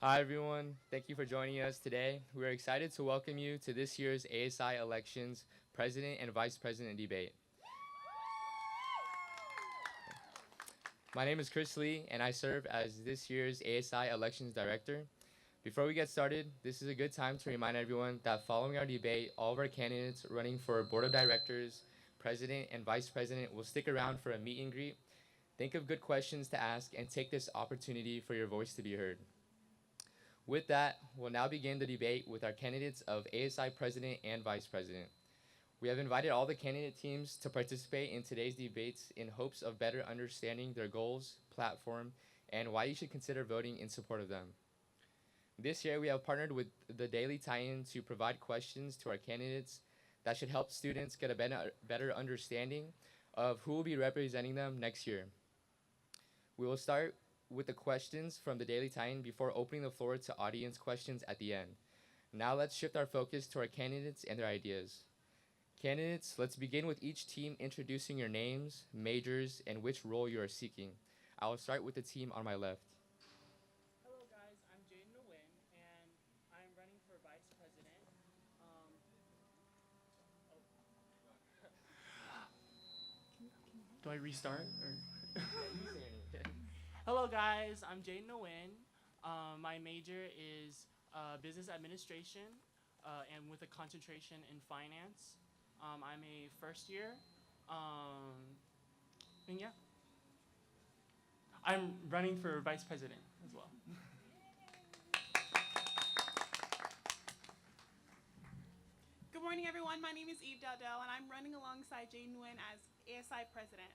Hi, everyone. Thank you for joining us today. We are excited to welcome you to this year's ASI Elections President and Vice President Debate. My name is Chris Lee, and I serve as this year's ASI Elections Director. Before we get started, this is a good time to remind everyone that following our debate, all of our candidates running for Board of Directors, President, and Vice President will stick around for a meet and greet. Think of good questions to ask and take this opportunity for your voice to be heard. With that, we'll now begin the debate with our candidates of ASI President and Vice President. We have invited all the candidate teams to participate in today's debates in hopes of better understanding their goals, platform, and why you should consider voting in support of them. This year, we have partnered with the Daily Tie-In to provide questions to our candidates that should help students get a better understanding of who will be representing them next year. We will start with the questions from the Daily Tie-In before opening the floor to audience questions at the end. Now let's shift our focus to our candidates and their ideas. Candidates, let's begin with each team introducing your names, majors, and which role you are seeking. I will start with the team on my left. Hello, guys. I'm Jaden Nguyen, and I'm running for Vice President. Um, oh. Do I restart? Or Hello, guys. I'm Jaden Nguyen. My major is business administration, and with a concentration in finance. I'm a first year. And yeah, I'm running for Vice President as well. Good morning, everyone. My name is Eve Dowdell, and I'm running alongside Jaden Nguyen as ASI President.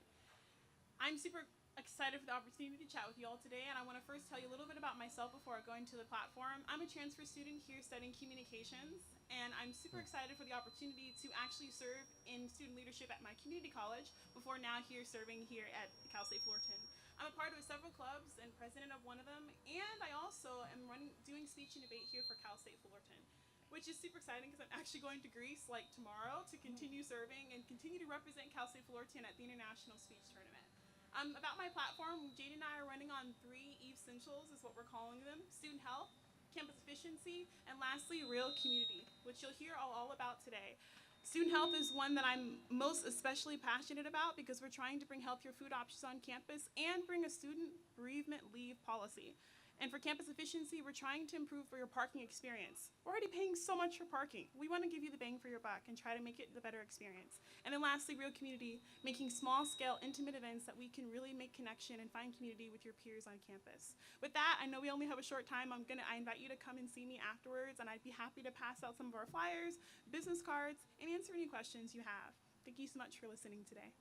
I'm super excited for the opportunity to chat with you all today, and I want to first tell you a little bit about myself before I go into the platform. I'm a transfer student here studying communications, and I'm super excited for the opportunity to actually serve in student leadership at my community college before now serving here at Cal State Fullerton. I'm a part of several clubs and president of one of them, and I also am doing speech and debate here for Cal State Fullerton, which is super exciting because I'm actually going to Greece like tomorrow to continue serving and continue to represent Cal State Fullerton at the International Speech Tournament. About my platform, Jade and I are running on 3 EVE Essentials is what we're calling them: student health, campus efficiency, and lastly, real community, which you'll hear all about today. Student health is one that I'm most especially passionate about because we're trying to bring healthier food options on campus and bring a student bereavement leave policy. And for campus efficiency, we're trying to improve for your parking experience. We're already paying so much for parking. We want to give you the bang for your buck and try to make it the better experience. And then lastly, real community, making small-scale, intimate events that we can really make connection and find community with your peers on campus. With that, I know we only have a short time. I invite you to come and see me afterwards, and I'd be happy to pass out some of our flyers, business cards, and answer any questions you have. Thank you so much for listening today.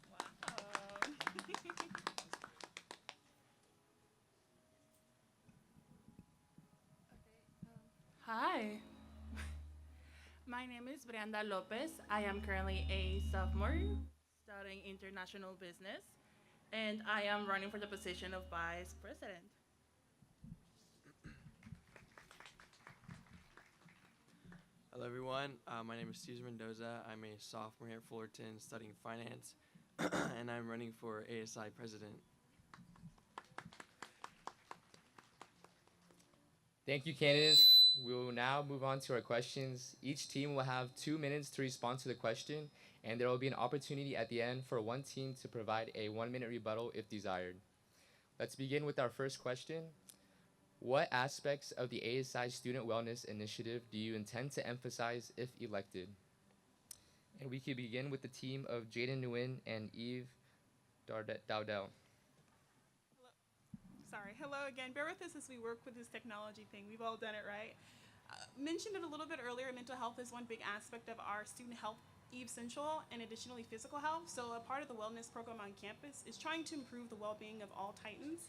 Wow. Hi, my name is Brianda Lopez. I am currently a sophomore studying international business, and I am running for the position of vice president. Hello, everyone. My name is Cesar Mendoza. I'm a sophomore here at Fullerton studying finance, and I'm running for ASI president. Thank you, candidates. We will now move on to our questions. Each team will have 2 minutes to respond to the question, and there will be an opportunity at the end for one team to provide a 1-minute rebuttal if desired. Let's begin with our first question. What aspects of the ASI Student Wellness Initiative do you intend to emphasize if elected? And we can begin with the team of Jaden Nguyen and Eve Dowdell. Hello again. Bear with us as we work with this technology thing. We've all done it, right? Mentioned it a little bit earlier, mental health is one big aspect of our student health EVE Essential, and additionally physical health. So a part of the wellness program on campus is trying to improve the well-being of all Titans.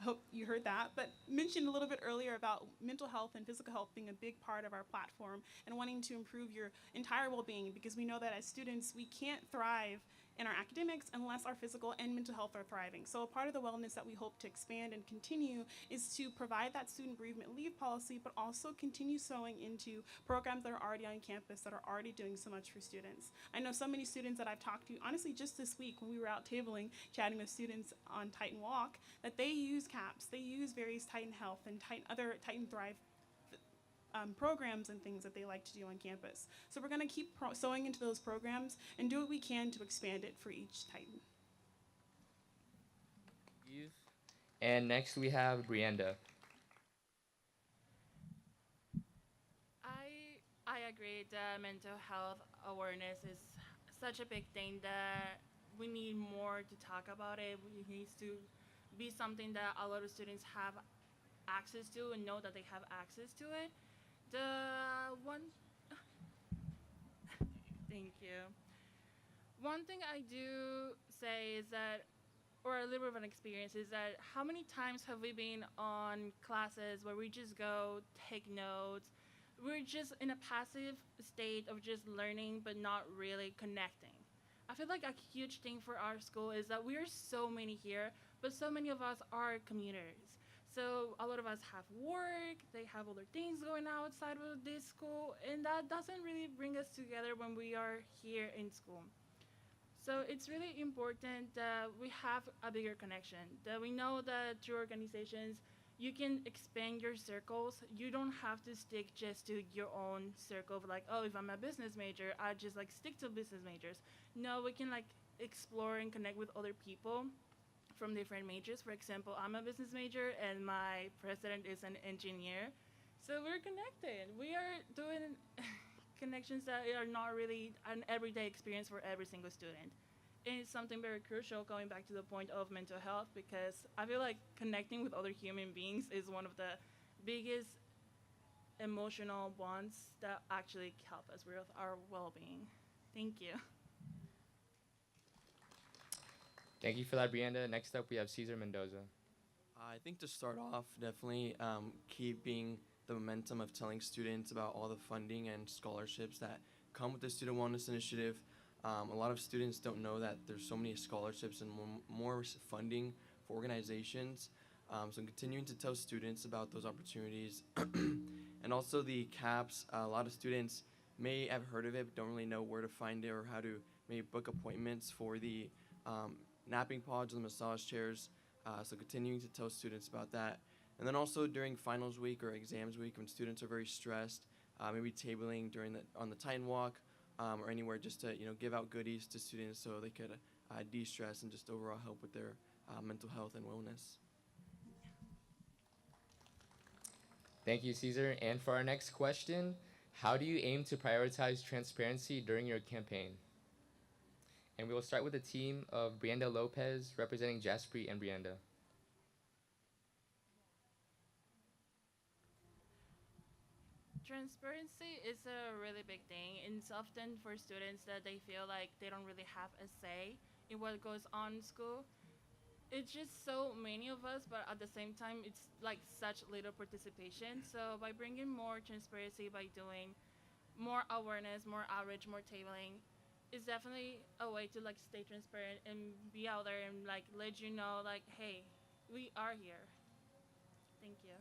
Hope you heard that, but mentioned a little bit earlier about mental health and physical health being a big part of our platform and wanting to improve your entire well-being, because we know that as students we can't thrive in our academics unless our physical and mental health are thriving. So a part of the wellness that we hope to expand and continue is to provide that student bereavement leave policy, but also continue sewing into programs that are already on campus that are already doing so much for students. I know so many students that I've talked to, honestly, just this week when we were out tabling, chatting with students on Titan Walk, that they use CAPS, they use various Titan Health and other Titan Thrive programs and things that they like to do on campus. So we're going to keep sewing into those programs and do what we can to expand it for each Titan. And next we have Brianda. I agree that mental health awareness is such a big thing that we need more to talk about it. It needs to be something that a lot of students have access to and know that they have access to it. The one, thank you. One thing I do say is that, or a little bit of an experience, is that how many times have we been on classes where we just go take notes? We're just in a passive state of just learning but not really connecting. I feel like a huge thing for our school is that we are so many here, but so many of us are commuters. So a lot of us have work, they have other things going on outside of this school, and that doesn't really bring us together when we are here in school. So it's really important that we have a bigger connection, that we know that through organizations, you can expand your circles. You don't have to stick just to your own circle of like, oh, if I'm a business major, I just like stick to business majors. No, we can like explore and connect with other people from different majors. For example, I'm a business major and my president is an engineer. So we're connected. We are doing connections that are not really an everyday experience for every single student. And it's something very crucial going back to the point of mental health, because I feel like connecting with other human beings is one of the biggest emotional bonds that actually help us with our well-being. Thank you. Thank you for that, Brianda. Next up, we have Cesar Mendoza. I think to start off, definitely keeping the momentum of telling students about all the funding and scholarships that come with the Student Wellness Initiative. A lot of students don't know that there's so many scholarships and more funding for organizations. So continuing to tell students about those opportunities. And also the CAPS, a lot of students may have heard of it, but don't really know where to find it or how to maybe book appointments for the napping pods and the massage chairs. So continuing to tell students about that. And then also during finals week or exams week when students are very stressed, maybe tabling on the Titan Walk or anywhere just to give out goodies to students so they could de-stress and just overall help with their mental health and wellness. Thank you, Cesar. And for our next question, how do you aim to prioritize transparency during your campaign? And we will start with the team of Brianda Lopez representing Jaspri and Brianda. Transparency is a really big thing. It's often for students that they feel like they don't really have a say in what goes on in school. It's just so many of us, but at the same time, it's like such little participation. So by bringing more transparency, by doing more awareness, more outreach, more tabling, it's definitely a way to like stay transparent and be out there and like let you know like, hey, we are here. Thank you.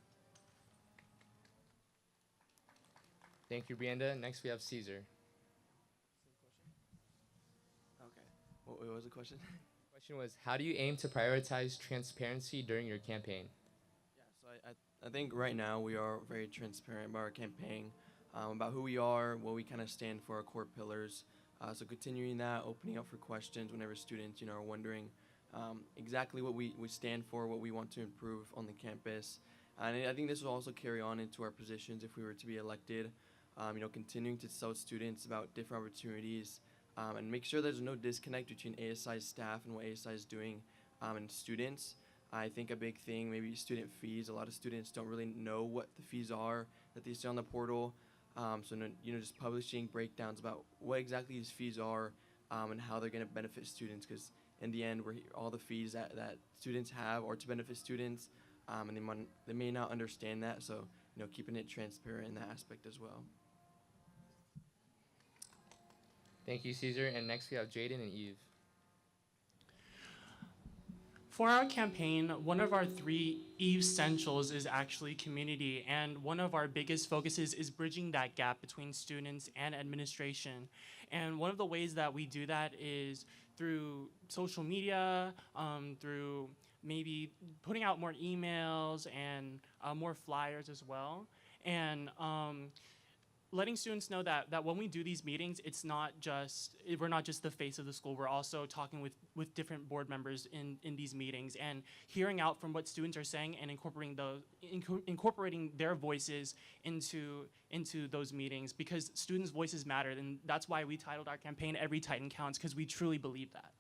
Thank you, Brianda. Next, we have Cesar. Okay. What was the question? The question was, how do you aim to prioritize transparency during your campaign? Yeah, so I think right now we are very transparent about our campaign, about who we are, what we kind of stand for, our core pillars. So continuing that, opening up for questions whenever students, are wondering exactly what we stand for, what we want to improve on the campus. And I think this will also carry on into our positions if we were to be elected. Continuing to tell students about different opportunities and make sure there's no disconnect between ASI staff and what ASI is doing and students. I think a big thing, maybe student fees. A lot of students don't really know what the fees are that they see on the portal. So just publishing breakdowns about what exactly these fees are and how they're going to benefit students. Because in the end, all the fees that students have are to benefit students, and they may not understand that. So keeping it transparent in that aspect as well. Thank you, Cesar. And next, we have Jaden and Eve. For our campaign, one of our three essentials is actually community, and one of our biggest focuses is bridging that gap between students and administration. And one of the ways that we do that is through social media, through maybe putting out more emails and more flyers as well. And letting students know that when we do these meetings, we're not just the face of the school. We're also talking with different board members in these meetings and hearing out from what students are saying and incorporating their voices into those meetings, because students' voices matter, and that's why we titled our campaign "Every Titan Counts," because we truly believe that.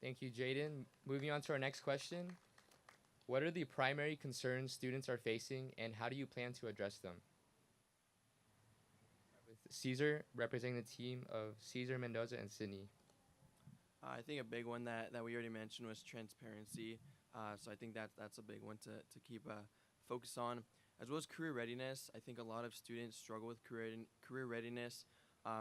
Thank you, Jaden. Moving on to our next question. What are the primary concerns students are facing, and how do you plan to address them? With Caesar, representing the team of Caesar, Mendoza, and Sydney. I think a big one that we already mentioned was transparency. So I think that's a big one to keep a focus on, as well as career readiness. I think a lot of students struggle with career readiness.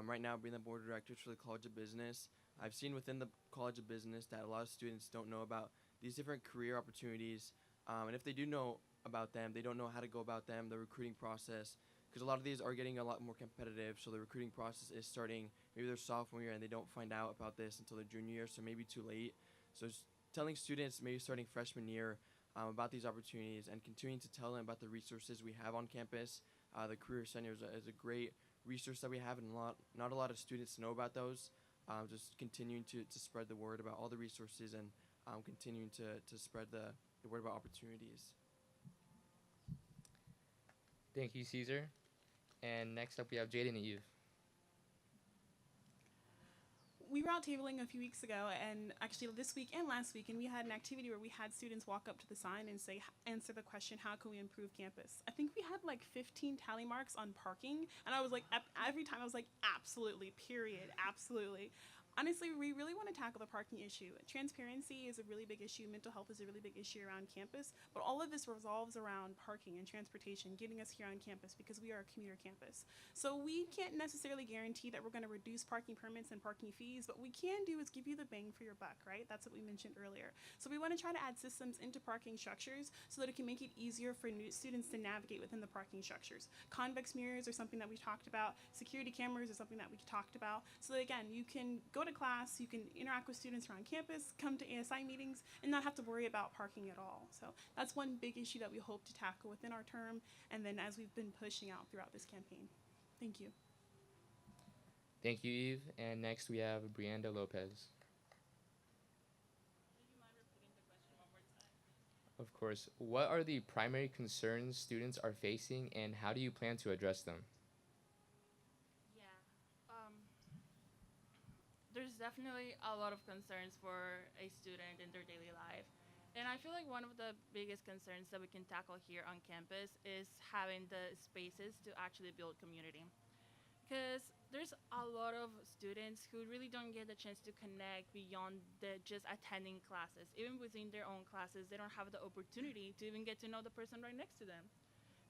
Right now, being the board director for the College of Business, I've seen within the College of Business that a lot of students don't know about these different career opportunities. And if they do know about them, they don't know how to go about them, the recruiting process, because a lot of these are getting a lot more competitive. So the recruiting process is starting maybe their sophomore year and they don't find out about this until their junior year, so maybe too late. So telling students maybe starting freshman year about these opportunities and continuing to tell them about the resources we have on campus. The Career Center is a great resource that we have, and not a lot of students know about those. Just continuing to spread the word about all the resources and continuing to spread the word about opportunities. Thank you, Caesar. And next up, we have Jaden and Eve. We were out tabling a few weeks ago, and actually this week and last week, and we had an activity where we had students walk up to the sign and answer the question, how can we improve campus? I think we had like 15 tally marks on parking, and I was like, every time I was like, absolutely, period, absolutely. Honestly, we really want to tackle the parking issue. Transparency is a really big issue. Mental health is a really big issue around campus. But all of this revolves around parking and transportation, getting us here on campus, because we are a commuter campus. So we can't necessarily guarantee that we're going to reduce parking permits and parking fees. But what we can do is give you the bang for your buck, right? That's what we mentioned earlier. So we want to try to add systems into parking structures so that it can make it easier for new students to navigate within the parking structures. Convex mirrors are something that we talked about. Security cameras are something that we talked about. So that, again, you can go to class, you can interact with students around campus, come to ASI meetings, and not have to worry about parking at all. So that's one big issue that we hope to tackle within our term, and then as we've been pushing out throughout this campaign. Thank you. Thank you, Eve. And next, we have Brianda Lopez. Of course. What are the primary concerns students are facing, and how do you plan to address them? There's definitely a lot of concerns for a student in their daily life. And I feel like one of the biggest concerns that we can tackle here on campus is having the spaces to actually build community. Because there's a lot of students who really don't get the chance to connect beyond just attending classes. Even within their own classes, they don't have the opportunity to even get to know the person right next to them.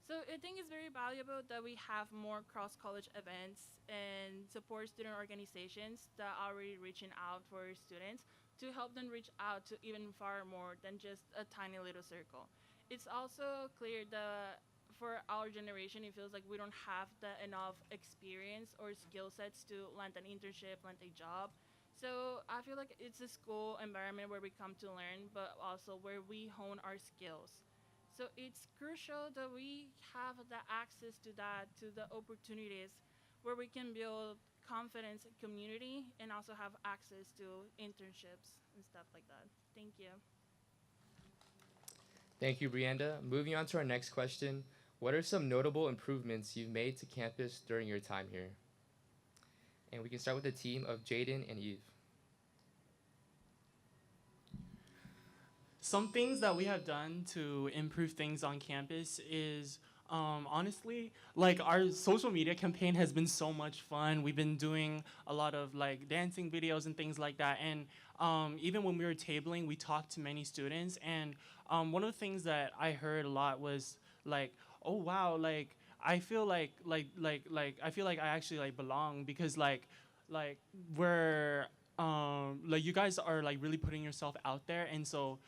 So I think it's very valuable that we have more cross-college events and support student organizations that are already reaching out for students to help them reach out to even far more than just a tiny little circle. It's also clear that for our generation, it feels like we don't have enough experience or skill sets to land an internship, land a job. So I feel like it's a school environment where we come to learn, but also where we hone our skills. So it's crucial that we have the access to that, to the opportunities where we can build confidence in community and also have access to internships and stuff like that. Thank you. Thank you, Brianda. Moving on to our next question. What are some notable improvements you've made to campus during your time here? And we can start with the team of Jaden and Eve. Some things that we have done to improve things on campus is honestly, like, our social media campaign has been so much fun. We've been doing a lot of like dancing videos and things like that. And even when we were tabling, we talked to many students. And one of the things that I heard a lot was like, oh wow, like I feel like I feel like I actually like belong, because like we're like you guys are like really putting yourself out there, and so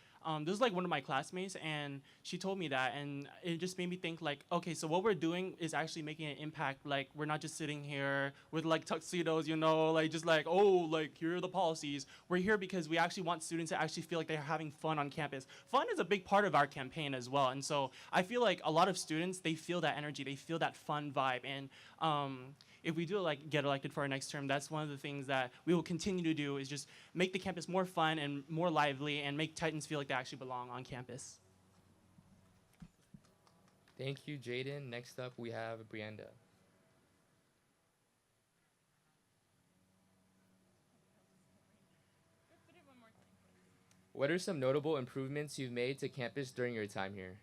this is like one of my classmates, and she told me that, and it just made me think like, okay, so what we're doing is actually making an impact. Like we're not just sitting here with like tuxedos, you know, like just like, oh, like here are the policies. We're here because we actually want students to actually feel like they're having fun on campus. Fun is a big part of our campaign as well, and so I feel like a lot of students, they feel that energy, they feel that fun vibe, and if we do like get elected for our next term, that's one of the things that we will continue to do, is just make the campus more fun and more lively and make Titans feel like they actually belong on campus. Thank you, Jaden. Next up, we have Brianda. What are some notable improvements you've made to campus during your time here?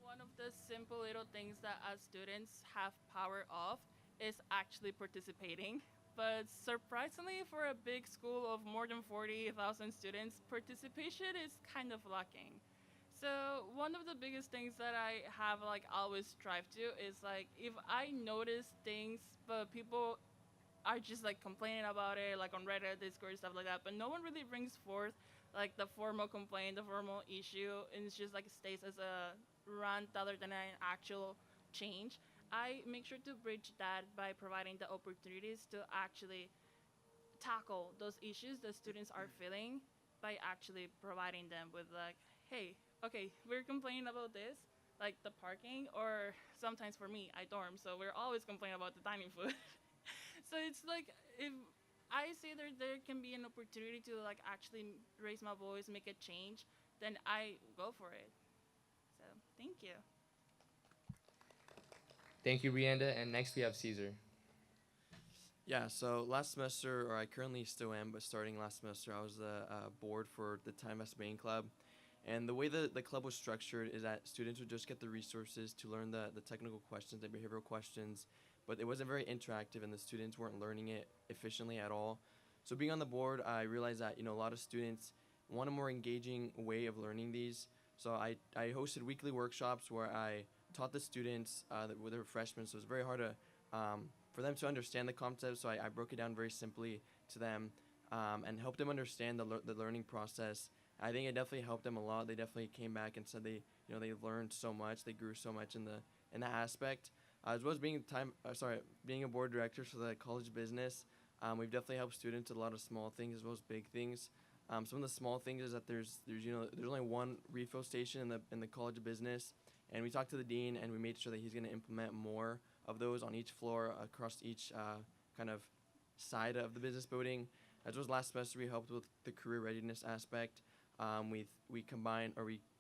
One of the simple little things that as students have power of is actually participating. But surprisingly, for a big school of more than 40,000 students, participation is kind of lacking. So one of the biggest things that I have like always strive to is like if I notice things but people are just like complaining about it like on Reddit, Discord, stuff like that, but no one really brings forth like the formal complaint, the formal issue, and it's just like stays as a rant rather than an actual change. I make sure to bridge that by providing the opportunities to actually tackle those issues that students are feeling by actually providing them with like, hey, okay, we're complaining about this, like the parking, or sometimes for me, I dorm, so we're always complaining about the dining food. So it's like if I see there can be an opportunity to like actually raise my voice, make a change, then I go for it. So thank you. Thank you, Brianda. And next, we have Caesar. Yeah, so last semester, or I currently still am, but starting last semester, I was the board for the Time Estimating Club. And the way the club was structured is that students would just get the resources to learn the technical questions, the behavioral questions, but it wasn't very interactive and the students weren't learning it efficiently at all. So being on the board, I realized that, a lot of students want a more engaging way of learning these. So I hosted weekly workshops where I taught the students that were freshmen, so it was very hard to for them to understand the concept. So I broke it down very simply to them and helped them understand the learning process. I think it definitely helped them a lot. They definitely came back and said they learned so much, they grew so much in that aspect. As well as being a board director for the college business, we've definitely helped students with a lot of small things as well as big things. Some of the small things is that there's only one refill station in the college of business, and we talked to the dean and we made sure that he's going to implement more of those on each floor across each kind of side of the business building. As well as last semester, we helped with the career readiness aspect. We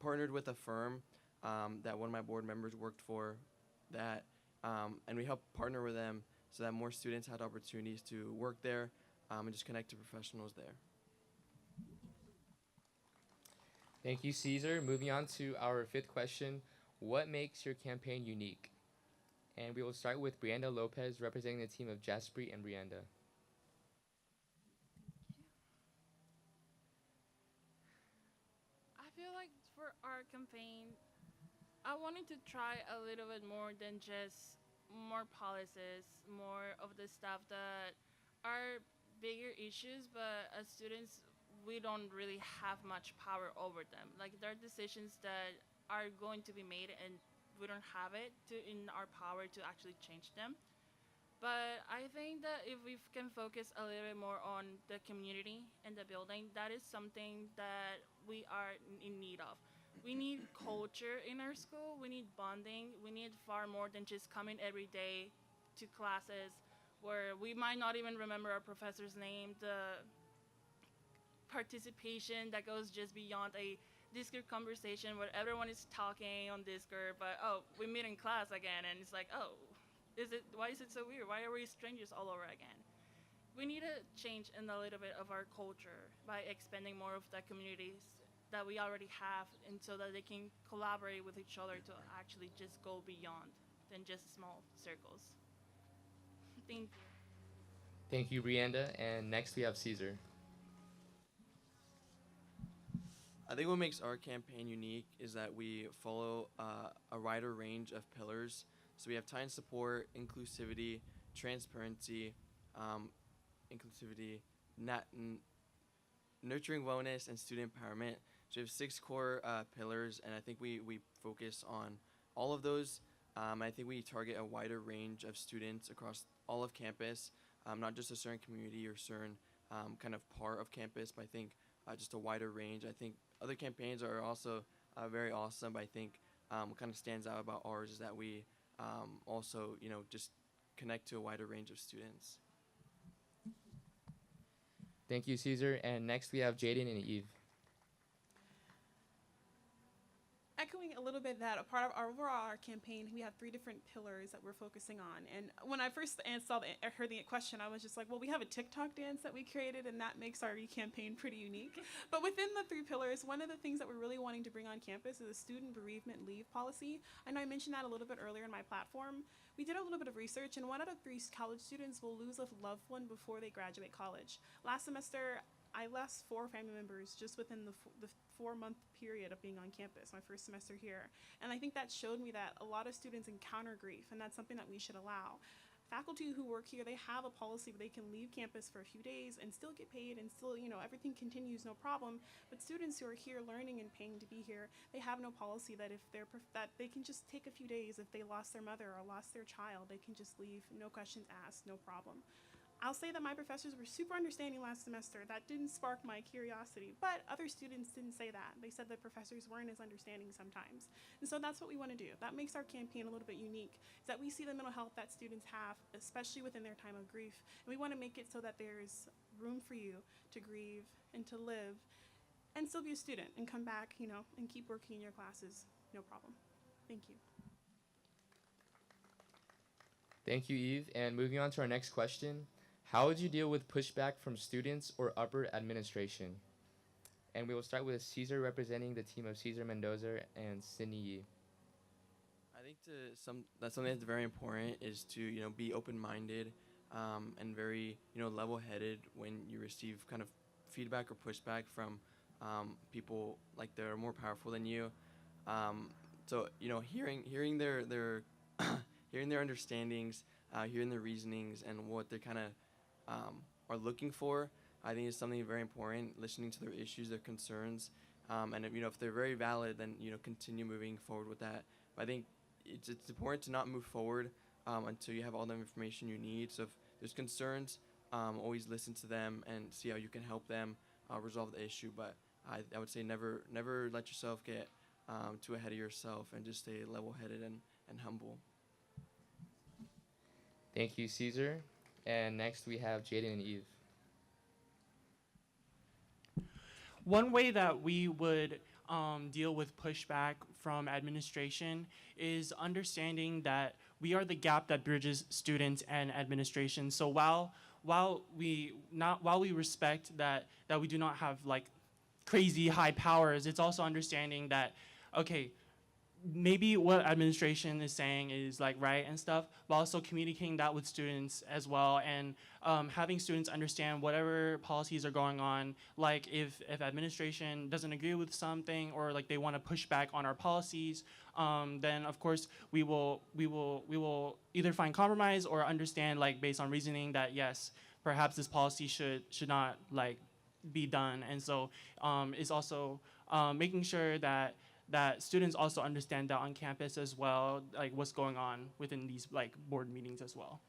partnered with a firm that one of my board members worked for, and we helped partner with them so that more students had opportunities to work there and just connect to professionals there. Thank you, Caesar. Moving on to our fifth question. What makes your campaign unique? And we will start with Brianda Lopez, representing the team of Jaspreet and Brianda. I feel like for our campaign, I wanted to try a little bit more than just more policies, more of the stuff that are bigger issues, but as students, we don't really have much power over them. Like there are decisions that are going to be made and we don't have it in our power to actually change them. But I think that if we can focus a little bit more on the community and the building, that is something that we are in need of. We need culture in our school. We need bonding. We need far more than just coming every day to classes where we might not even remember our professor's name. The participation that goes just beyond a Discord conversation where everyone is talking on Discord, but we meet in class again, and it's like, why is it so weird? Why are we strangers all over again? We need a change in a little bit of our culture by expanding more of the communities that we already have, and so that they can collaborate with each other to actually just go beyond than just small circles. Thank you. Thank you, Brianda. And next we have Caesar. I think what makes our campaign unique is that we follow a wider range of pillars. So we have time support, inclusivity, transparency, inclusivity, nurturing wellness, and student empowerment. So we have 6 core pillars, and I think we focus on all of those. I think we target a wider range of students across all of campus, not just a certain community or certain kind of part of campus, but I think just a wider range. I think other campaigns are also very awesome, but I think what kind of stands out about ours is that we also, just connect to a wider range of students. Thank you, Caesar. And next we have Jaden and Eve. Echoing a little bit that a part of our overall campaign, we have 3 different pillars that we're focusing on. And when I first heard the question, I was just like, well, we have a TikTok dance that we created, and that makes our campaign pretty unique. But within the 3 pillars, one of the things that we're really wanting to bring on campus is a student bereavement leave policy. I know I mentioned that a little bit earlier in my platform. We did a little bit of research, and 1 out of 3 college students will lose a loved one before they graduate college. Last semester, I lost 4 family members just within the 4-month period of being on campus, my first semester here. And I think that showed me that a lot of students encounter grief, and that's something that we should allow. Faculty who work here, they have a policy where they can leave campus for a few days and still get paid and still, everything continues, no problem. But students who are here learning and paying to be here, they have no policy that that they can just take a few days. If they lost their mother or lost their child, they can just leave, no questions asked, no problem. I'll say that my professors were super understanding last semester. That didn't spark my curiosity, but other students didn't say that. They said that professors weren't as understanding sometimes. And so that's what we want to do. That makes our campaign a little bit unique, is that we see the mental health that students have, especially within their time of grief. And we want to make it so that there's room for you to grieve and to live and still be a student and come back, and keep working in your classes, no problem. Thank you. Thank you, Eve. And moving on to our next question. How would you deal with pushback from students or upper administration? And we will start with Caesar representing the team of Caesar Mendoza and Sydney Yee. I think that's something that's very important is to be open-minded and very level-headed when you receive kind of feedback or pushback from people like that are more powerful than you. So hearing their hearing their understandings, hearing their reasonings, and what they're kind of are looking for, I think is something very important. Listening to their issues, their concerns, and if they're very valid, then continue moving forward with that. But I think it's important to not move forward until you have all the information you need. So if there's concerns, always listen to them and see how you can help them resolve the issue. But I would say never let yourself get too ahead of yourself, and just stay level-headed and humble. Thank you, Caesar. And next we have Jaden and Eve. One way that we would deal with pushback from administration is understanding that we are the gap that bridges students and administration. So while we respect that we do not have like crazy high powers, it's also understanding that, okay, maybe what administration is saying is like right and stuff, but also communicating that with students as well, and having students understand whatever policies are going on. Like if administration doesn't agree with something, or like they want to push back on our policies, then of course we will either find compromise or understand, like based on reasoning, that yes, perhaps this policy should not like be done. And so it's also making sure that students also understand that on campus as well, like what's going on within these like board meetings as well.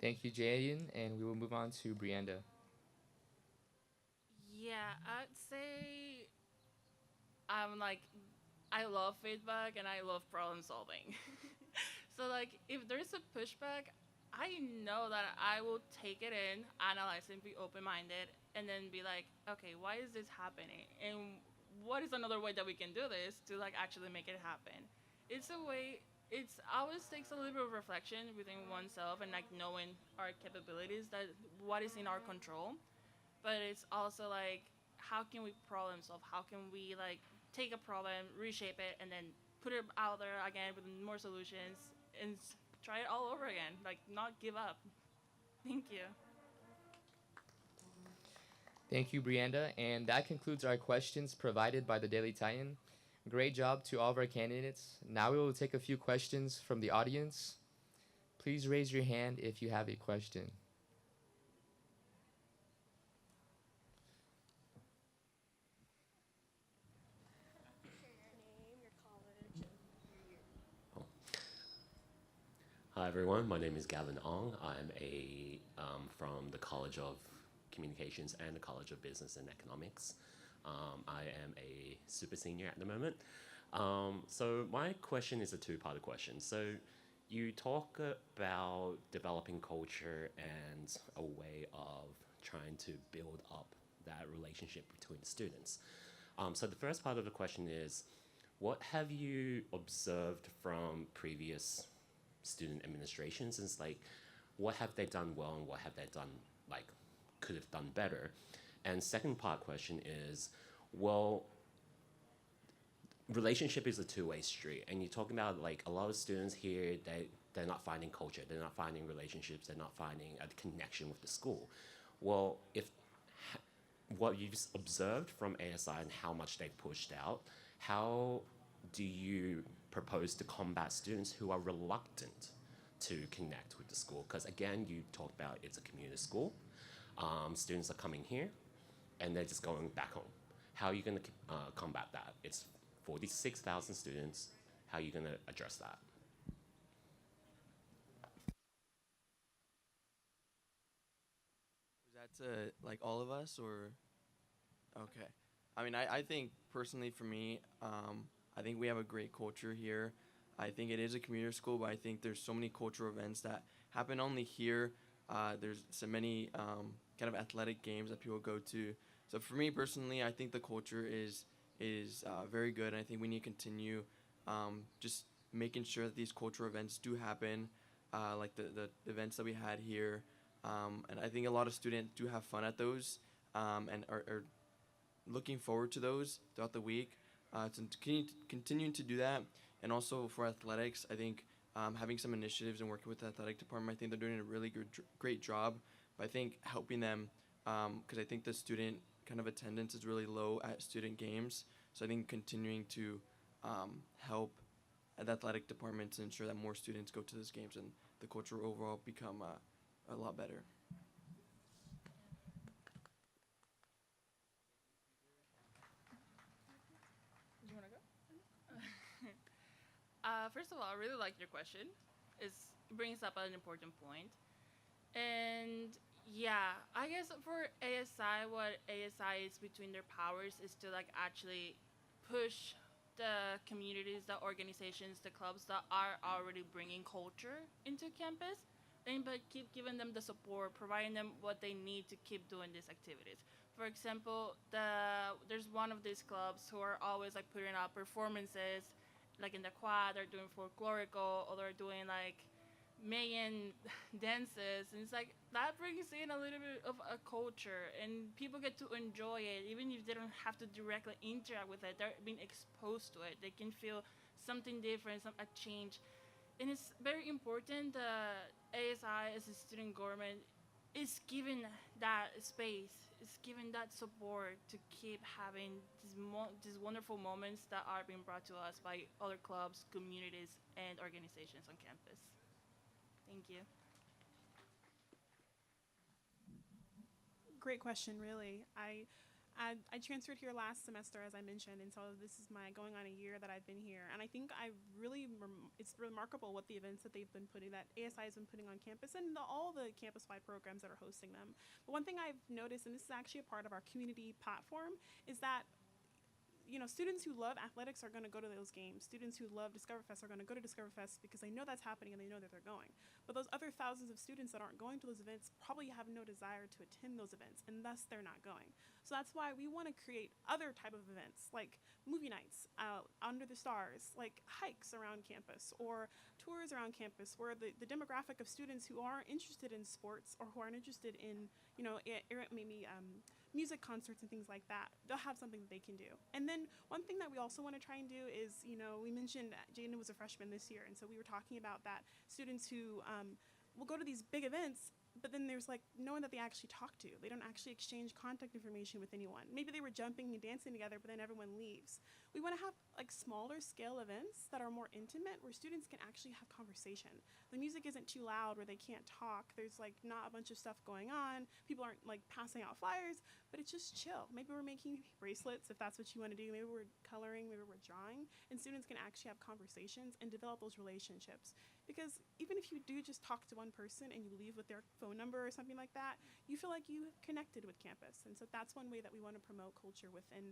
Thank you, Jaden, and we will move on to Brianda. Yeah, I'd say I love feedback and I love problem solving. So like if there's a pushback, I know that I will take it in, analyze it, be open-minded, and then be like, okay, why is this happening? And what is another way that we can do this to like actually make it happen? It always takes a little bit of reflection within oneself and like knowing our capabilities, that what is in our control. But it's also like, how can we problem solve? How can we like take a problem, reshape it, and then put it out there again with more solutions and try it all over again, like not give up. Thank you. Thank you, Brianda. And that concludes our questions provided by the Daily Titan. Great job to all of our candidates. Now we will take a few questions from the audience. Please raise your hand if you have a question. Hi everyone, my name is Gavin Ong. I'm from the College of Communications and the College of Business and Economics. I am a super senior at the moment. So my question is a two-part question. So you talk about developing culture and a way of trying to build up that relationship between students. So the first part of the question is, what have you observed from previous student administrations? It's like, what have they done well and what have they done, like, could have done better? And second part question is, well, relationship is a two-way street, and you're talking about like a lot of students here, they're not finding culture, they're not finding relationships, they're not finding a connection with the school. Well, if what you've observed from ASI and how much they've pushed out, how do you propose to combat students who are reluctant to connect with the school? Because again, you talked about it's a community school. Students are coming here and they're just going back home. How are you going to combat that? It's 46,000 students. How are you going to address that? Is that to like all of us or? Okay. I mean, I think personally for me, I think we have a great culture here. I think it is a community school, but I think there's so many cultural events that happen only here. There's so many kind of athletic games that people go to. So for me personally, I think the culture is very good, and I think we need to continue just making sure that these cultural events do happen, like the events that we had here. And I think a lot of students do have fun at those and are looking forward to those throughout the week. To continuing to do that, and also for athletics, I think having some initiatives and working with the athletic department, I think they're doing a really great job. But I think helping them, because I think the student kind of attendance is really low at student games. So I think continuing to help at the athletic department to ensure that more students go to those games and the culture overall become a lot better. You want to go? First of all, I really like your question. It brings up an important point. And yeah, I guess for ASI, what ASI is between their powers is to like actually push the communities, the organizations, the clubs that are already bringing culture into campus, and but keep giving them the support, providing them what they need to keep doing these activities. For example, there's one of these clubs who are always like putting out performances, like in the quad, they're doing folklorical, or they're doing like Mayan dances, and it's like that brings in a little bit of a culture, and people get to enjoy it, even if they don't have to directly interact with it. They're being exposed to it. They can feel something different, a change, and it's very important that ASI as a student government is given that space, is given that support to keep having these wonderful moments that are being brought to us by other clubs, communities, and organizations on campus. Thank you. Great question, really. I transferred here last semester, as I mentioned, and so this is my going on a year that I've been here. And I think it's remarkable what the events that ASI has been putting on campus, and all the campus-wide programs that are hosting them. But one thing I've noticed, and this is actually a part of our community platform, is that students who love athletics are going to go to those games. Students who love Discoverfest are going to go to Discoverfest because they know that's happening and they know that they're going. But those other thousands of students that aren't going to those events probably have no desire to attend those events, and thus they're not going. So that's why we want to create other type of events, like movie nights under the stars, like hikes around campus, or tours around campus, where the demographic of students who aren't interested in sports or who aren't interested in, maybe music concerts and things like that, they'll have something that they can do. And then one thing that we also want to try and do is, we mentioned Jaden was a freshman this year, and so we were talking about that students who will go to these big events, but then there's like no one that they actually talk to. They don't actually exchange contact information with anyone. Maybe they were jumping and dancing together, but then everyone leaves. We want to have like smaller scale events that are more intimate, where students can actually have conversation. The music isn't too loud where they can't talk. There's like not a bunch of stuff going on. People aren't like passing out flyers, but it's just chill. Maybe we're making bracelets if that's what you want to do. Maybe we're coloring, maybe we're withdrawing, and students can actually have conversations and develop those relationships. Because even if you do just talk to one person and you leave with their phone number or something like that, you feel like you connected with campus. And so that's one way that we want to promote culture within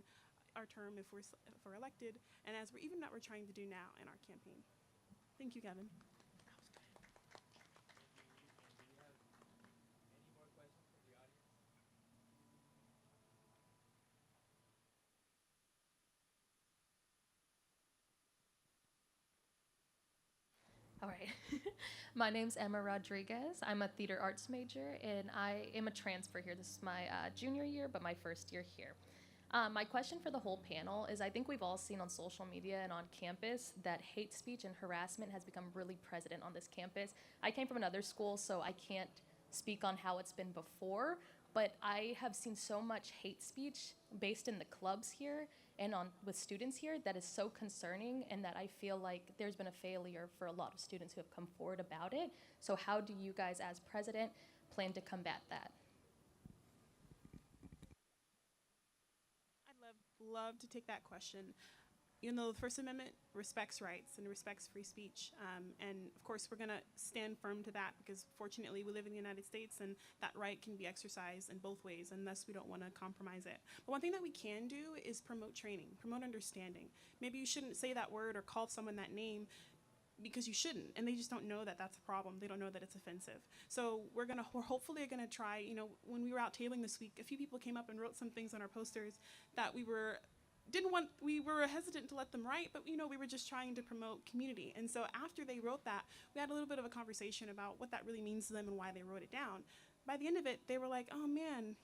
our term if we're elected, and as we're trying to do now in our campaign. Thank you, Kevin. All right. My name's Emma Rodriguez. I'm a theater arts major, and I am a transfer here. This is my junior year, but my first year here. My question for the whole panel is, I think we've all seen on social media and on campus that hate speech and harassment has become really present on this campus. I came from another school, so I can't speak on how it's been before, but I have seen so much hate speech based in the clubs here and with students here that is so concerning, and that I feel like there's been a failure for a lot of students who have come forward about it. So how do you guys as president plan to combat that? I'd love to take that question. You know, the First Amendment respects rights and respects free speech. And of course, we're going to stand firm to that because fortunately we live in the United States and that right can be exercised in both ways, and thus we don't want to compromise it. But one thing that we can do is promote training, promote understanding. Maybe you shouldn't say that word or call someone that name because you shouldn't, and they just don't know that that's a problem. They don't know that it's offensive. So we're hopefully gonna try, you know, when we were out tabling this week, a few people came up and wrote some things on our posters that we were hesitant to let them write, but you know, we were just trying to promote community. And so after they wrote that, we had a little bit of a conversation about what that really means to them and why they wrote it down. By the end of it, they were like, oh man,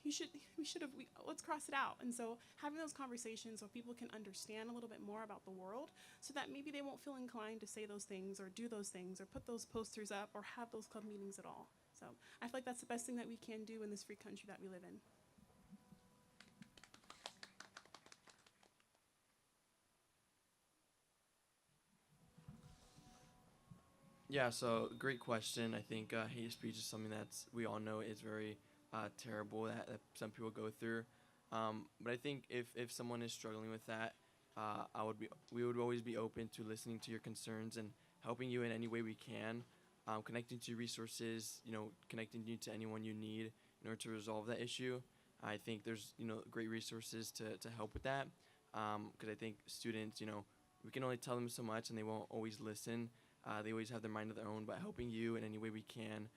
let's cross it out. And so having those conversations where people can understand a little bit more about the world so that maybe they won't feel inclined to say those things or do those things or put those posters up or have those club meetings at all. So I feel like that's the best thing that we can do in this free country that we live in. Yeah, so great question. I think hate speech is something that's we all know is very terrible that some people go through. But I think if someone is struggling with that, we would always be open to listening to your concerns and helping you in any way we can, connecting to resources, you know, connecting you to anyone you need in order to resolve that issue. I think there's, you know, great resources to help with that, because I think students, you know, we can only tell them so much and they won't always listen. They always have their mind of their own, but helping you in any way we can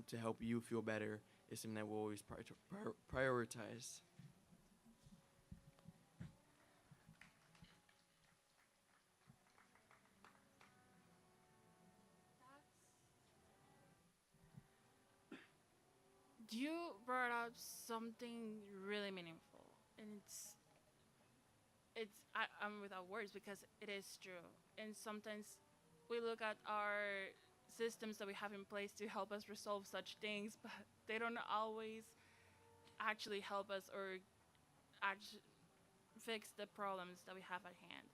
to help you feel better is something that we'll always prioritize. You brought up something really meaningful, and I'm without words because it is true. And sometimes we look at our systems that we have in place to help us resolve such things, but they don't always actually help us or fix the problems that we have at hand.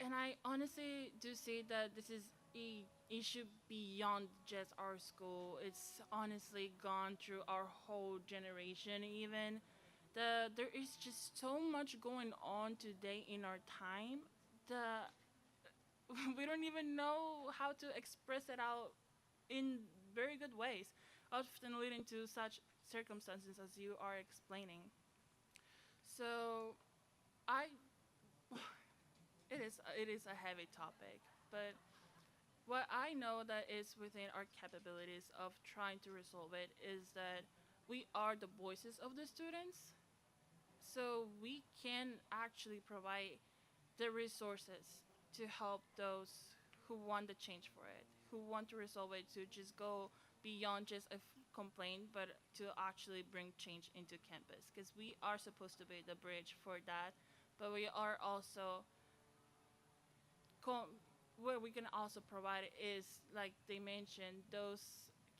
And I honestly do see that this is a issue beyond just our school. It's honestly gone through our whole generation even. There is just so much going on today in our time that we don't even know how to express it out in very good ways, often leading to such circumstances as you are explaining. So I it is a heavy topic, but what I know that is within our capabilities of trying to resolve it is that we are the voices of the students, so we can actually provide the resources to help those who want the change for it, who want to resolve it, to just go beyond just a complaint, but to actually bring change into campus. Because we are supposed to be the bridge for that, but we are also where we can also provide is, like they mentioned, those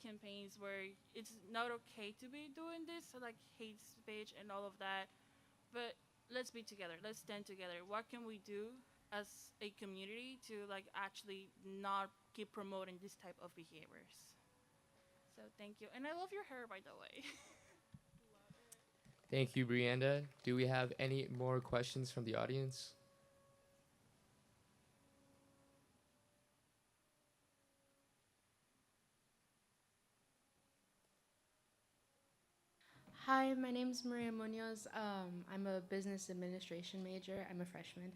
campaigns where it's not okay to be doing this, so like hate speech and all of that. But let's be together. Let's stand together. What can we do as a community to like actually not keep promoting this type of behaviors? So thank you, and I love your hair, by the way. Thank you, Brianda. Do we have any more questions from the audience? Hi, my name's Maria Munoz. I'm a business administration major. I'm a freshman.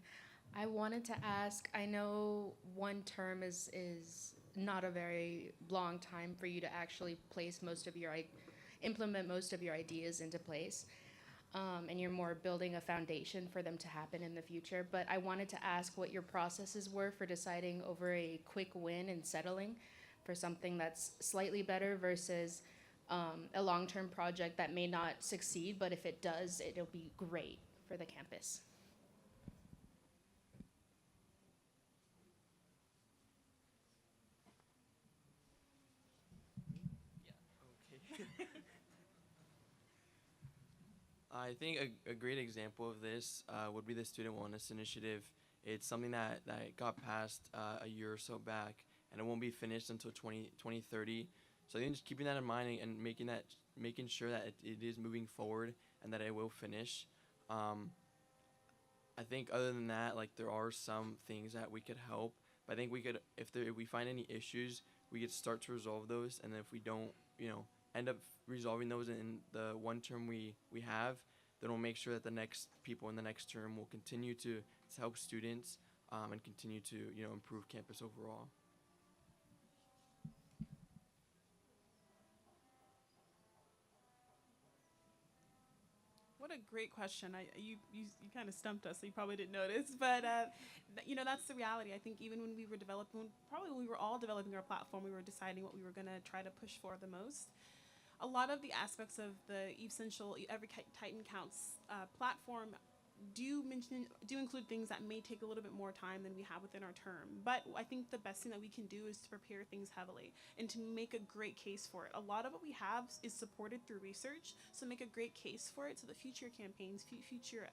I wanted to ask, I know one term is not a very long time for you to actually implement most of your ideas into place. And you're more building a foundation for them to happen in the future. But I wanted to ask what your processes were for deciding over a quick win and settling for something that's slightly better versus a long-term project that may not succeed, but if it does, it'll be great for the campus. Okay. I think a great example of this would be the Student Wellness Initiative. It's something that got passed a year or so back, and it won't be finished until 2030. So I think just keeping that in mind and making sure that it is moving forward and that it will finish. I think other than that, like there are some things that we could help. But I think we could, if we find any issues, we could start to resolve those. And then if we don't, end up resolving those in the one term we have, then we'll make sure that the next people in the next term will continue to help students and continue to improve campus overall. What a great question. You kind of stumped us, so you probably didn't notice. But, that's the reality. I think even when we were when we were all developing our platform, we were deciding what we were going to try to push for the most. A lot of the aspects of the Essential Every Titan Counts platform do include things that may take a little bit more time than we have within our term. But I think the best thing that we can do is to prepare things heavily and to make a great case for it. A lot of what we have is supported through research, so make a great case for it so the future campaigns, future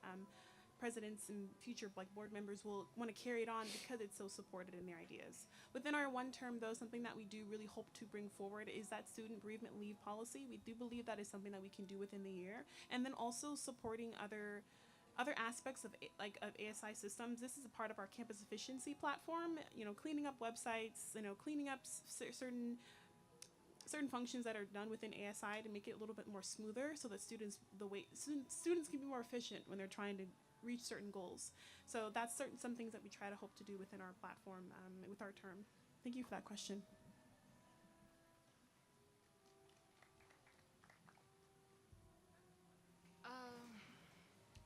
presidents and future board members will want to carry it on because it's so supported in their ideas. Within our one term, though, something that we do really hope to bring forward is that student bereavement leave policy. We do believe that is something that we can do within the year, and then also supporting other aspects of ASI systems. This is a part of our campus efficiency platform. Cleaning up websites. Cleaning up certain functions that are done within ASI to make it a little bit more smoother, so that students can be more efficient when they're trying to reach certain goals. So that's some things that we try to hope to do within our platform with our term. Thank you for that question.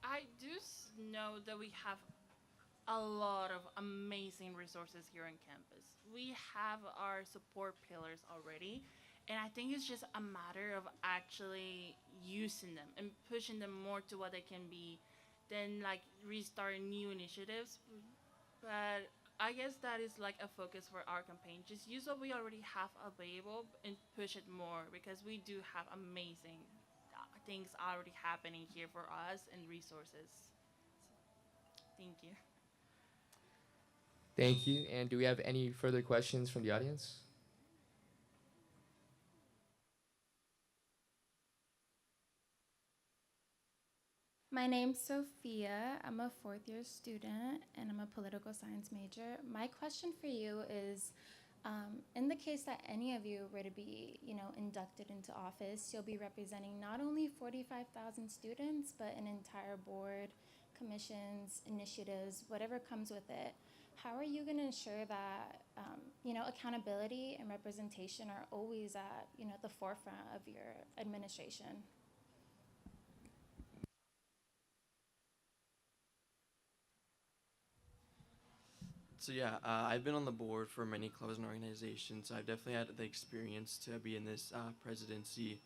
I do know that we have a lot of amazing resources here on campus. We have our support pillars already, and I think it's just a matter of actually using them and pushing them more to what they can be than restart new initiatives. But I guess that is a focus for our campaign. Just use what we already have available and push it more, because we do have amazing things already happening here for us and resources. Thank you. Thank you. And do we have any further questions from the audience? My name's Sophia. I'm a fourth year student and I'm a political science major. My question for you is, in the case that any of you were to be, inducted into office, you'll be representing not only 45,000 students, but an entire board, commissions, initiatives, whatever comes with it. How are you going to ensure that, accountability and representation are always at, the forefront of your administration? So yeah, I've been on the board for many clubs and organizations. So I've definitely had the experience to be in this presidency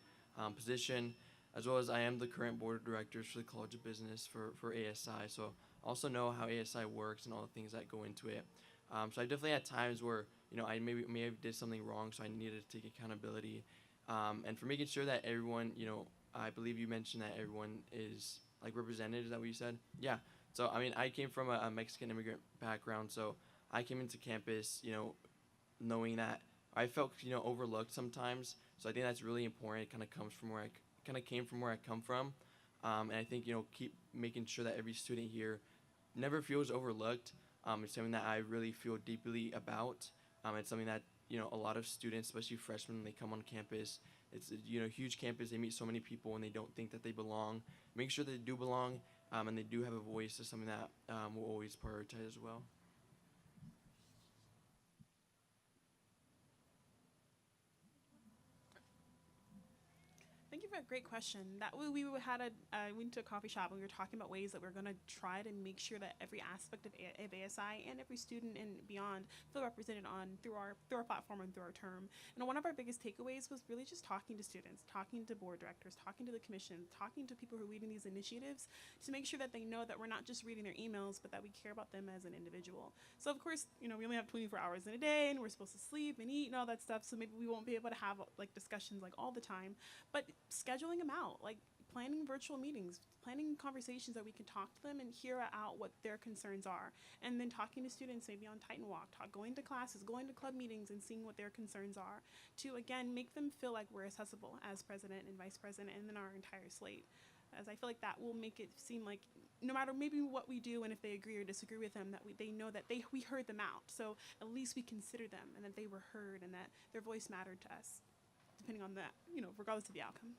position, as well as I am the current board of directors for the College of Business for ASI. So I also know how ASI works and all the things that go into it. So I definitely had times where I may have did something wrong, so I needed to take accountability, and for making sure that everyone, I believe you mentioned that everyone is represented. Is that what you said? Yeah. So I mean, I came from a Mexican immigrant background, so I came into campus, knowing that I felt, overlooked sometimes. So I think that's really important. It kind of comes from where came from where I come from, and I think keep making sure that every student here never feels overlooked. It's something that I really feel deeply about. It's something that a lot of students, especially freshmen, when they come on campus, it's a huge campus. They meet so many people and they don't think that they belong. Make sure they do belong, and they do have a voice is something that we'll always prioritize as well. Thank you for a great question. That way we went to a coffee shop and we were talking about ways that we're going to try to make sure that every aspect of ASI and every student and beyond feel represented through our platform and through our term. And one of our biggest takeaways was really just talking to students, talking to board directors, talking to the commission, talking to people who are leading these initiatives to make sure that they know that we're not just reading their emails, but that we care about them as an individual. So of course, we only have 24 hours in a day and we're supposed to sleep and eat and all that stuff. So maybe we won't be able to have like discussions like all the time, but scheduling them out, like planning virtual meetings, planning conversations that we can talk to them and hear out what their concerns are, and then talking to students maybe on Titan Walk, going to classes, going to club meetings and seeing what their concerns are to, again, make them feel like we're accessible as president and vice president and then our entire slate. As I feel like that will make it seem like no matter maybe what we do and if they agree or disagree with them, that they know that we heard them out. So at least we considered them and that they were heard and that their voice mattered to us, depending on that, regardless of the outcome.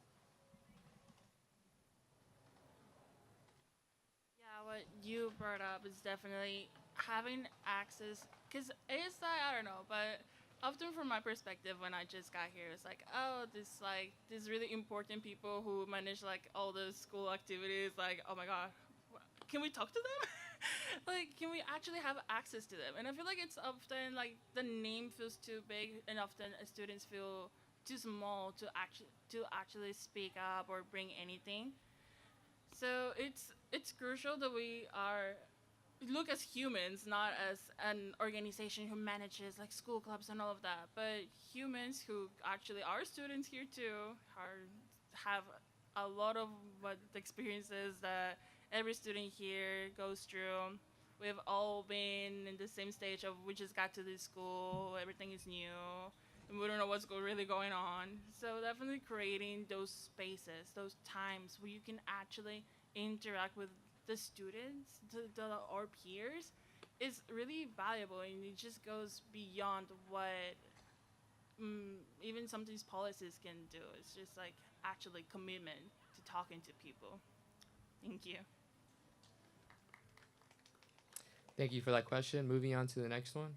Yeah, what you brought up is definitely having access, because ASI, I don't know, but often from my perspective when I just got here, it's like, oh, these really important people who manage like all the school activities, like, oh my god, can we talk to them? Like, can we actually have access to them? And I feel like it's often like the name feels too big, and often students feel too small to actually speak up or bring anything. So it's crucial that we are look as humans, not as an organization who manages like school clubs and all of that, but humans who actually are students here too, have a lot of what the experiences that every student here goes through. We've all been in the same stage of we just got to this school, everything is new, and we don't know what's really going on. So definitely creating those spaces, those times where you can actually interact with the students, our peers, is really valuable, and it just goes beyond what even some of these policies can do. It's just like actually commitment to talking to people. Thank you. Thank you for that question. Moving on to the next one.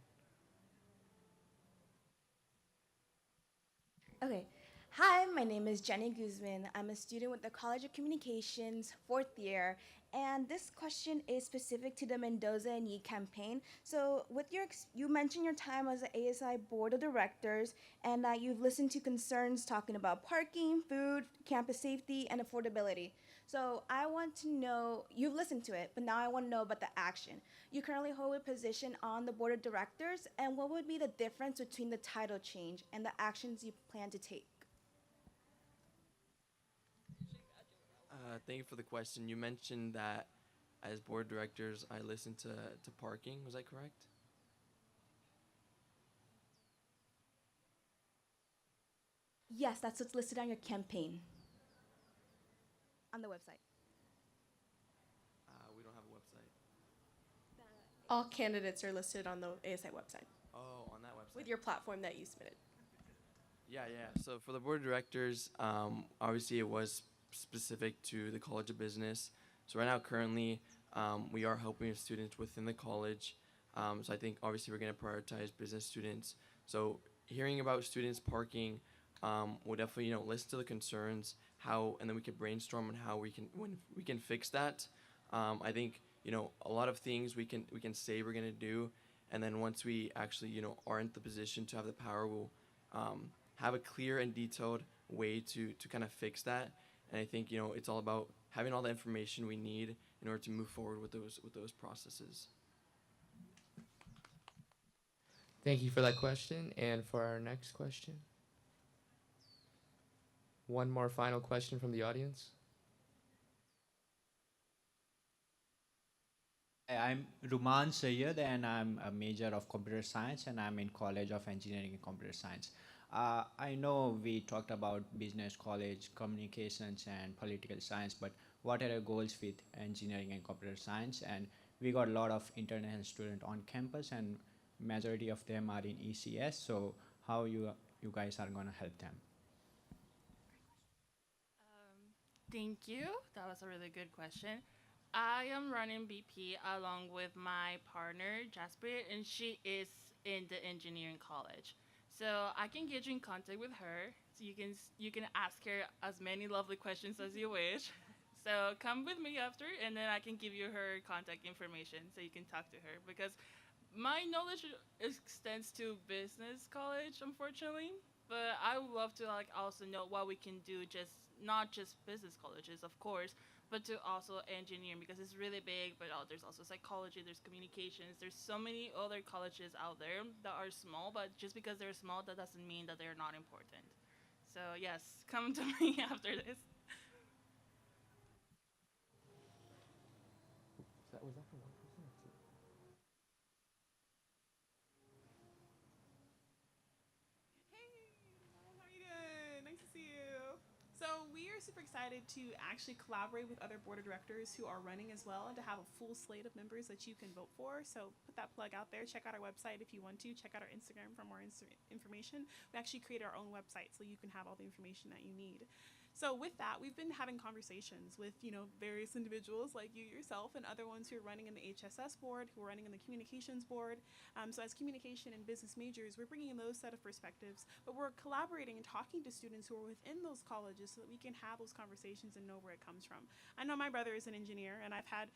Okay. Hi, my name is Jenny Guzman. I'm a student with the College of Communications, 4th year, and this question is specific to the Mendoza and Yee campaign. So, you mentioned your time as an ASI board of directors, and that you've listened to concerns talking about parking, food, campus safety, and affordability. So, I want to know, you've listened to it, but now I want to know about the action. You currently hold a position on the board of directors, and what would be the difference between the title change and the actions you plan to take? Thank you for the question. You mentioned that as board directors, I listen to parking. Was that correct? Yes, that's what's listed on your campaign on the website. We don't have a website. All candidates are listed on the ASI website Oh, on that website. with your platform that you submitted. Yeah. So for the board of directors, obviously it was specific to the College of Business. So right now, currently, we are helping students within the college. So I think obviously we're going to prioritize business students. So hearing about students parking, we'll definitely listen to the concerns, and then we can brainstorm on how we can fix that. I think a lot of things we can say we're going to do, and then once we actually are in the position to have the power, we'll have a clear and detailed way to kind of fix that. And I think it's all about having all the information we need in order to move forward with those processes. Thank you for that question. And for our next question, one more final question from the audience. I'm Ruman Sayyed, and I'm a major of computer science, and I'm in College of Engineering and Computer Science. I know we talked about business college, communications, and political science, but what are your goals with engineering and computer science? And we got a lot of international students on campus, and majority of them are in ECS. So how you guys are going to help them? Thank you. That was a really good question. I am running BP along with my partner Jasper, and she is in the engineering college. So I can get you in contact with her. So you can ask her as many lovely questions as you wish. So come with me after, and then I can give you her contact information so you can talk to her. Because my knowledge extends to business college, unfortunately. But I would love to like also know what we can do, just not just business colleges, of course, but to also engineering because it's really big. But there's also psychology, there's communications, there's so many other colleges out there that are small. But just because they're small, that doesn't mean that they're not important. So yes, come to me after this. Was that for one person or two? Hey, how are you doing? Nice to see you. So we are super excited to actually collaborate with other board of directors who are running as well and to have a full slate of members that you can vote for. So put that plug out there. Check out our website if you want to. Check out our Instagram for more information. We actually created our own website so you can have all the information that you need. So with that, we've been having conversations with, various individuals like you yourself and other ones who are running in the HSS board, who are running in the communications board. So as communication and business majors, we're bringing in those set of perspectives, but we're collaborating and talking to students who are within those colleges so that we can have those conversations and know where it comes from. I know my brother is an engineer, and I've had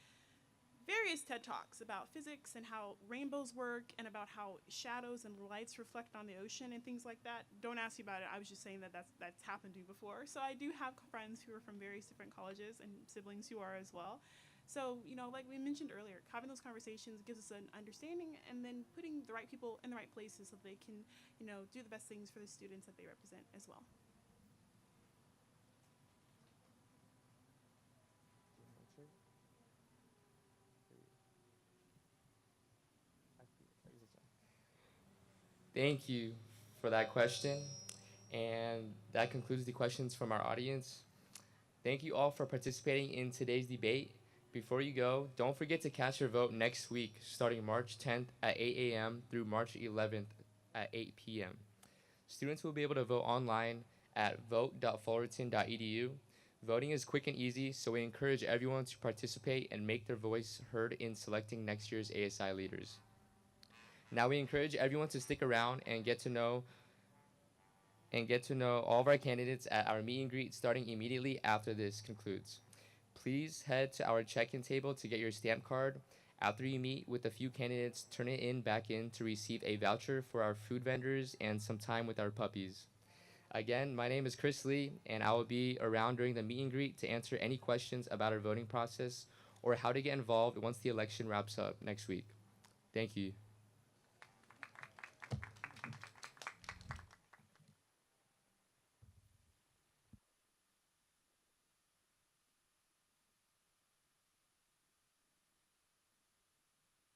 various TED Talks about physics and how rainbows work and about how shadows and lights reflect on the ocean and things like that. Don't ask me about it. I was just saying that that's happened to me before. So I do have friends who are from various different colleges and siblings who are as well. So, like we mentioned earlier, having those conversations gives us an understanding and then putting the right people in the right places so they can, do the best things for the students that they represent as well. Thank you for that question. And that concludes the questions from our audience. Thank you all for participating in today's debate. Before you go, don't forget to cast your vote next week, starting March 10th at 8 a.m. through March 11th at 8 p.m. Students will be able to vote online at vote.fullerton.edu. Voting is quick and easy, so we encourage everyone to participate and make their voice heard in selecting next year's ASI leaders. Now we encourage everyone to stick around and get to know all of our candidates at our meet and greet starting immediately after this concludes. Please head to our check-in table to get your stamp card. After you meet with a few candidates, turn it back in to receive a voucher for our food vendors and some time with our puppies. Again, my name is Chris Lee, and I will be around during the meet and greet to answer any questions about our voting process or how to get involved once the election wraps up next week. Thank you.